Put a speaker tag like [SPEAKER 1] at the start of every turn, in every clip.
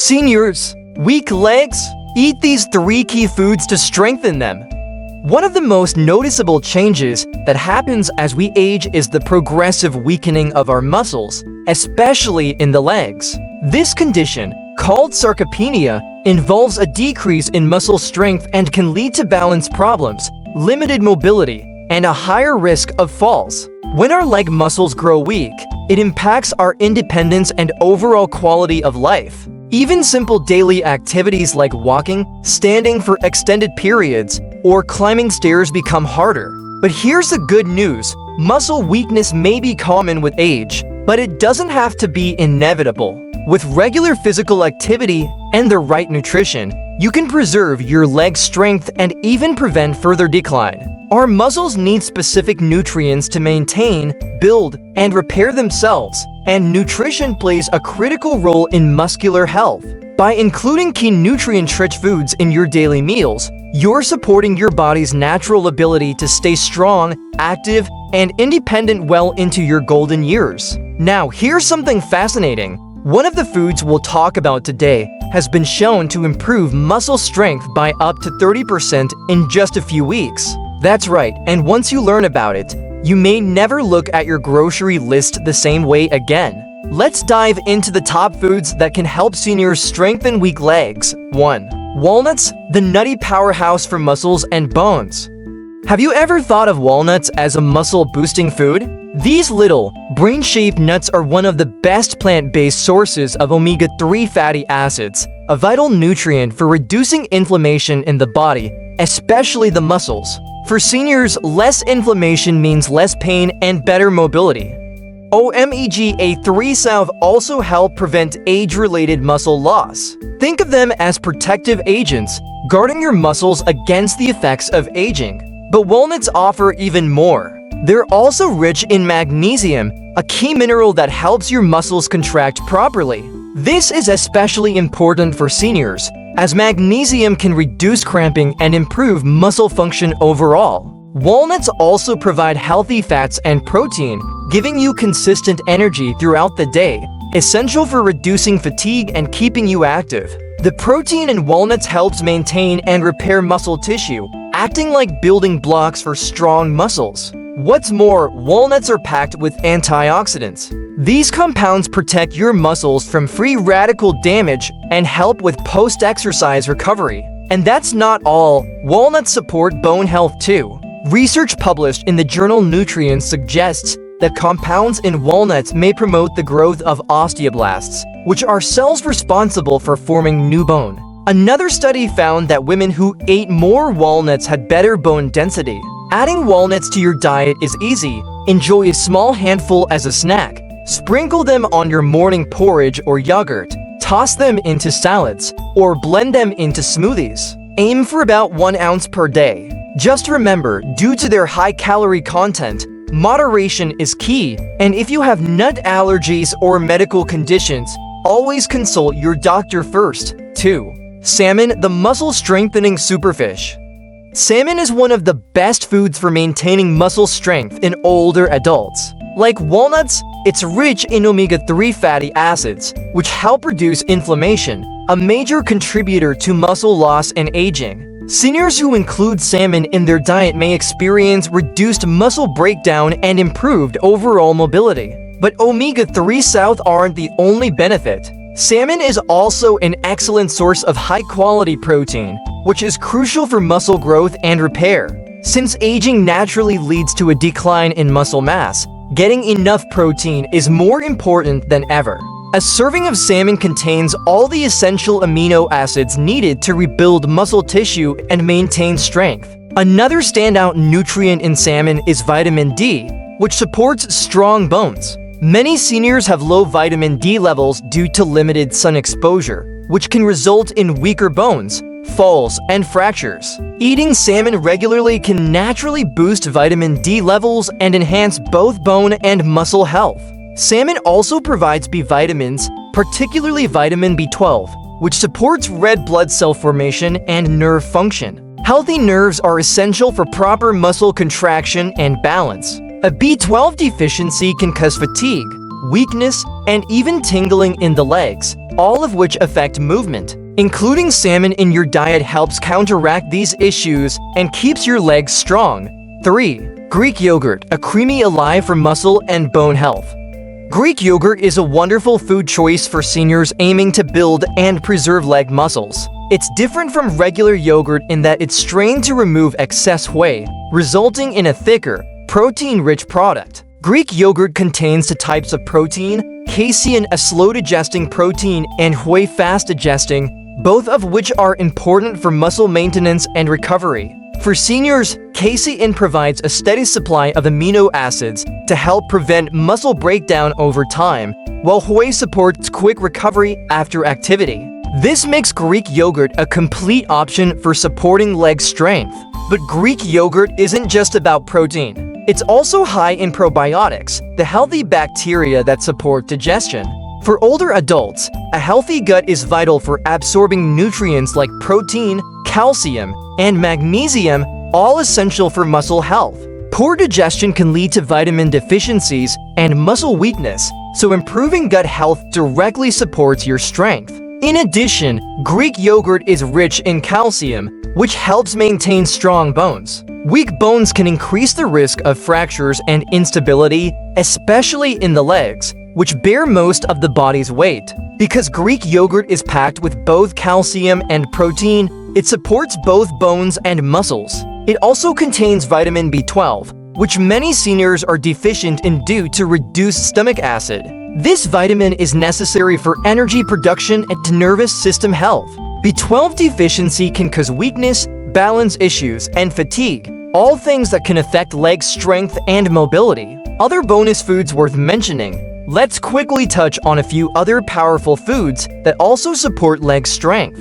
[SPEAKER 1] Seniors, weak legs? Eat these 3 key foods to strengthen them. One of the most noticeable changes that happens as we age is the progressive weakening of our muscles, especially in the legs. This condition, called sarcopenia, involves a decrease in muscle strength and can lead to balance problems, limited mobility, and a higher risk of falls. When our leg muscles grow weak, it impacts our independence and overall quality of life. Even simple daily activities like walking, standing for extended periods, or climbing stairs become harder. But here's the good news: muscle weakness may be common with age, but it doesn't have to be inevitable. With regular physical activity and the right nutrition, you can preserve your leg strength and even prevent further decline. Our muscles need specific nutrients to maintain, build, and repair themselves, and nutrition plays a critical role in muscular health. By including key nutrient-rich foods in your daily meals, you're supporting your body's natural ability to stay strong, active, and independent well into your golden years. Now, here's something fascinating. One of the foods we'll talk about today has been shown to improve muscle strength by up to 30% in just a few weeks. That's right, and once you learn about it, you may never look at your grocery list the same way again. Let's dive into the top foods that can help seniors strengthen weak legs. 1. Walnuts, the nutty powerhouse for muscles and bones. Have you ever thought of walnuts as a muscle-boosting food? These little, brain-shaped nuts are one of the best plant-based sources of omega-3 fatty acids, a vital nutrient for reducing inflammation in the body, especially the muscles. For seniors, less inflammation means less pain and better mobility. Omega-3 salve also help prevent age-related muscle loss. Think of them as protective agents, guarding your muscles against the effects of aging. But walnuts offer even more. They're also rich in magnesium, a key mineral that helps your muscles contract properly. This is especially important for seniors, as magnesium can reduce cramping and improve muscle function overall. Walnuts also provide healthy fats and protein, giving you consistent energy throughout the day, essential for reducing fatigue and keeping you active. The protein in walnuts helps maintain and repair muscle tissue, acting like building blocks for strong muscles. What's more, walnuts are packed with antioxidants. These compounds protect your muscles from free radical damage and help with post-exercise recovery. And that's not all. Walnuts support bone health too. Research published in the journal Nutrients suggests that compounds in walnuts may promote the growth of osteoblasts, which are cells responsible for forming new bone. Another study found that women who ate more walnuts had better bone density. Adding walnuts to your diet is easy. Enjoy a small handful as a snack. Sprinkle them on your morning porridge or yogurt. Toss them into salads, or blend them into smoothies. Aim for about 1 ounce per day. Just remember, due to their high-calorie content, moderation is key, and if you have nut allergies or medical conditions, always consult your doctor first. 2. Salmon, the muscle-strengthening superfish. Salmon is one of the best foods for maintaining muscle strength in older adults. Like walnuts, it's rich in omega-3 fatty acids, which help reduce inflammation, a major contributor to muscle loss and aging. Seniors who include salmon in their diet may experience reduced muscle breakdown and improved overall mobility. But omega-3 salve aren't the only benefit. Salmon is also an excellent source of high-quality protein, which is crucial for muscle growth and repair. Since aging naturally leads to a decline in muscle mass, getting enough protein is more important than ever. A serving of salmon contains all the essential amino acids needed to rebuild muscle tissue and maintain strength. Another standout nutrient in salmon is vitamin D, which supports strong bones. Many seniors have low vitamin D levels due to limited sun exposure, which can result in weaker bones, falls, and fractures. Eating salmon regularly can naturally boost vitamin D levels and enhance both bone and muscle health. Salmon also provides B vitamins, particularly vitamin B12, which supports red blood cell formation and nerve function. Healthy nerves are essential for proper muscle contraction and balance. A B12 deficiency can cause fatigue, weakness, and even tingling in the legs, all of which affect movement. Including salmon in your diet helps counteract these issues and keeps your legs strong. 3. Greek yogurt, a creamy ally for muscle and bone health. Greek yogurt is a wonderful food choice for seniors aiming to build and preserve leg muscles. It's different from regular yogurt in that it's strained to remove excess whey, resulting in a thicker, protein-rich product. Greek yogurt contains the types of protein, casein, a slow-digesting protein, and whey, fast-digesting, both of which are important for muscle maintenance and recovery. For seniors, casein provides a steady supply of amino acids to help prevent muscle breakdown over time, while whey supports quick recovery after activity. This makes Greek yogurt a complete option for supporting leg strength. But Greek yogurt isn't just about protein. It's also high in probiotics, the healthy bacteria that support digestion. For older adults, a healthy gut is vital for absorbing nutrients like protein, calcium, and magnesium, all essential for muscle health. Poor digestion can lead to vitamin deficiencies and muscle weakness, so improving gut health directly supports your strength. In addition, Greek yogurt is rich in calcium, which helps maintain strong bones. Weak bones can increase the risk of fractures and instability, especially in the legs, which bear most of the body's weight. Because Greek yogurt is packed with both calcium and protein, it supports both bones and muscles. It also contains vitamin B12, which many seniors are deficient in due to reduced stomach acid. This vitamin is necessary for energy production and nervous system health. B12 deficiency can cause weakness, balance issues, and fatigue, all things that can affect leg strength and mobility. Other bonus foods worth mentioning. Let's quickly touch on a few other powerful foods that also support leg strength.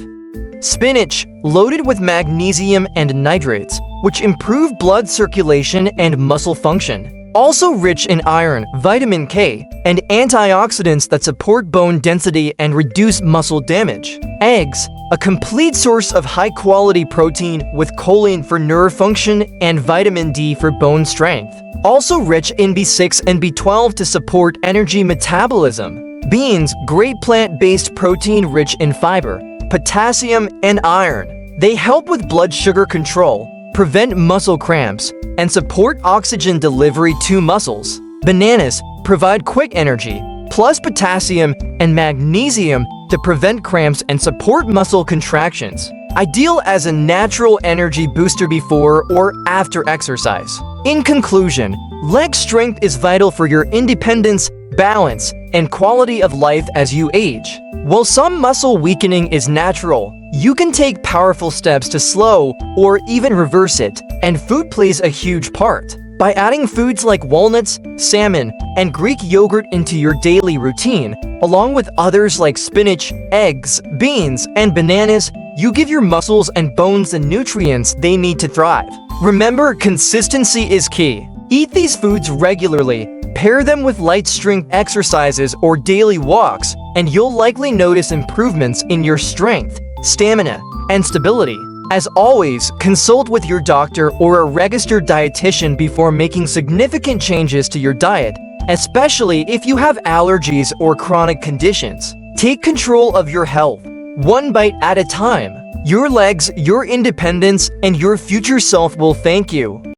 [SPEAKER 1] Spinach, loaded with magnesium and nitrates, which improve blood circulation and muscle function. Also rich in iron, vitamin K, and antioxidants that support bone density and reduce muscle damage. Eggs, a complete source of high-quality protein with choline for nerve function and vitamin D for bone strength. Also rich in B6 and B12 to support energy metabolism. Beans, great plant-based protein rich in fiber, potassium, and iron. They help with blood sugar control, prevent muscle cramps, and support oxygen delivery to muscles. Bananas provide quick energy, plus potassium and magnesium to prevent cramps and support muscle contractions. Ideal as a natural energy booster before or after exercise. In conclusion, leg strength is vital for your independence, balance, and quality of life as you age. While some muscle weakening is natural, you can take powerful steps to slow or even reverse it, and food plays a huge part. By adding foods like walnuts, salmon, and Greek yogurt into your daily routine, along with others like spinach, eggs, beans, and bananas, you give your muscles and bones the nutrients they need to thrive. Remember, consistency is key. Eat these foods regularly, pair them with light strength exercises or daily walks, and you'll likely notice improvements in your strength, stamina, and stability. As always, consult with your doctor or a registered dietitian before making significant changes to your diet, especially if you have allergies or chronic conditions. Take control of your health, one bite at a time. Your legs, your independence, and your future self will thank you.